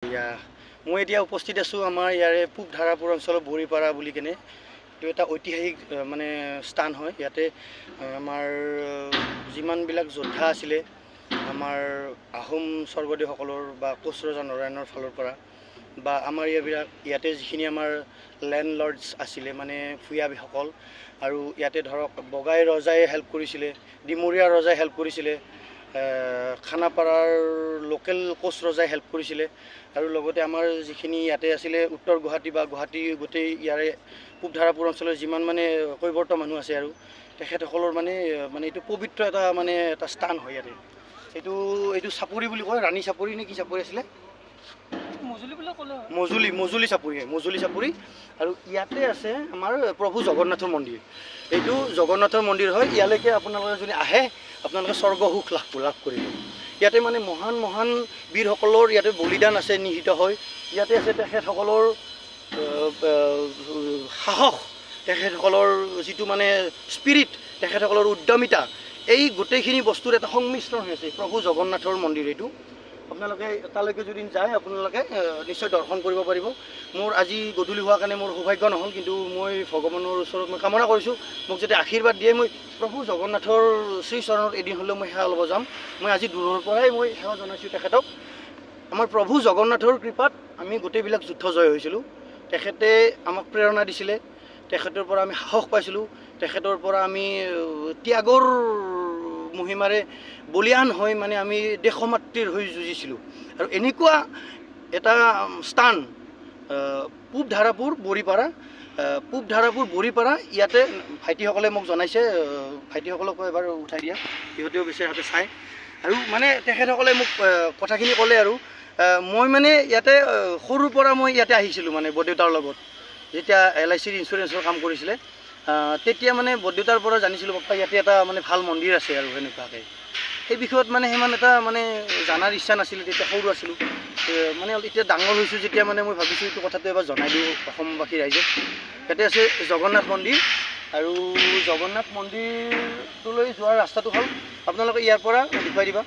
ইয়া মই এতিয়া উপস্থিত আছোঁ আমাৰ ইয়াৰে পূব ধাৰাপুৰ অঞ্চলৰ বৰিপাৰা বুলি কেনে। এইটো এটা ঐতিহাসিক মানে স্থান হয়। ইয়াতে আমাৰ যিমানবিলাক যোদ্ধা আছিলে আমাৰ আহোম স্বৰ্গদেউসকলৰ বা কোচ ৰজা নৰায়ণৰ ফালৰ পৰা বা আমাৰ ইয়াতে যিখিনি আমাৰ লেণ্ডলৰ্ডছ আছিলে মানে ভূঞাসকল, আৰু ইয়াতে ধৰক বগাই ৰজাই হেল্প কৰিছিলে, ডিমৰীয়া ৰজাই হেল্প কৰিছিলে, খানাপাৰাৰ লোকেল কোচ ৰজাই হেল্প কৰিছিলে, আৰু লগতে আমাৰ যিখিনি ইয়াতে আছিলে উত্তৰ গুৱাহাটী বা গুৱাহাটী গোটেই ইয়াৰে পূব ধাৰাপুৰ অঞ্চলৰ যিমান মানে কৈৱৰ্ত মানুহ আছে আৰু তেখেতসকলৰ মানে এইটো পবিত্ৰ এটা স্থান হয় ইয়াতে। এইটো চাপৰি বুলি কয়, ৰাণী চাপৰি নে কি চাপৰি আছিলে, মজুলি চাপৰি। আৰু ইয়াতে আছে আমাৰ প্ৰভু জগন্নাথৰ মন্দিৰ। এইটো জগন্নাথৰ মন্দিৰ হয়। ইয়ালৈকে আপোনালোকে যদি আহে আপোনালোকে স্বৰ্গ সুখ লাভ কৰিব। ইয়াতে মানে মহান মহান বীৰসকলৰ ইয়াতে বলিদান আছে নিহিত হয়। ইয়াতে আছে তেখেতসকলৰ সাহস, তেখেতসকলৰ যিটো মানে স্পিৰিট, তেখেতসকলৰ উদ্যমিতা, এই গোটেইখিনি বস্তুৰ এটা সংমিশ্ৰণ হৈ আছে প্ৰভু জগন্নাথৰ মন্দিৰ। এইটো আপোনালোকে তালৈকে যদি যায় আপোনালোকে নিশ্চয় দৰ্শন কৰিব পাৰিব। মোৰ আজি গধূলি হোৱাৰ কাৰণে মোৰ সৌভাগ্য নহ'ল, কিন্তু মই ভগৱানৰ ওচৰত মই কামনা কৰিছোঁ মোক যাতে আশীৰ্বাদ দিয়ে। মই প্ৰভু জগন্নাথৰ শ্ৰীচৰণত এদিন হ'লেও মই সেৱা ল'ব যাম। মই আজি দূৰৰ পৰাই মই সেৱা জনাইছোঁ তেখেতক। আমাৰ প্ৰভু জগন্নাথৰ কৃপাত আমি গোটেইবিলাক যুদ্ধ জয় হৈছিলোঁ। তেখেতে আমাক প্ৰেৰণা দিছিলে, তেখেতৰ পৰা আমি সাহস পাইছিলোঁ, তেখেতৰ পৰা আমি ত্যাগৰ মহিমাৰে বলিয়ান হৈ মানে আমি দেশমাতৃৰ হৈ যুঁজিছিলোঁ। আৰু এনেকুৱা এটা স্থান পূব ধাৰাপুৰ বৰিপাৰা ইয়াতে ভাইটিসকলে মোক জনাইছে। ভাইটিসকলকো এবাৰ উঠাই দিয়া, সিহঁতেও বেছি হাতে চায়। আৰু মানে তেখেতসকলে মোক কথাখিনি ক'লে। আৰু মই মানে ইয়াতে সৰুৰ পৰা মই ইয়াতে আহিছিলোঁ মানে বৰদেউতাৰ লগত, যেতিয়া LICৰ ইঞ্চুৰেঞ্চৰ কাম কৰিছিলে তেতিয়া মানে বৰদেউতাৰ পৰা জানিছিলোঁ বাপ্পা ইয়াতে এটা মানে ভাল মন্দিৰ আছে। আৰু সেনেকুৱাকৈ সেই বিষয়ত মানে সিমান এটা মানে জনাৰ ইচ্ছা নাছিলে, তেতিয়া সৰু আছিলোঁ। মানে এতিয়া ডাঙৰ হৈছোঁ যেতিয়া মানে মই ভাবিছোঁ এইটো কথাটো এবাৰ জনাই দিওঁ অসমবাসী ৰাইজক। ইয়াতে আছে জগন্নাথ মন্দিৰ, আৰু জগন্নাথ মন্দিৰটোলৈ যোৱাৰ ৰাস্তাটো হ'ল আপোনালোকে ইয়াৰ পৰা দেখুৱাই দিবা।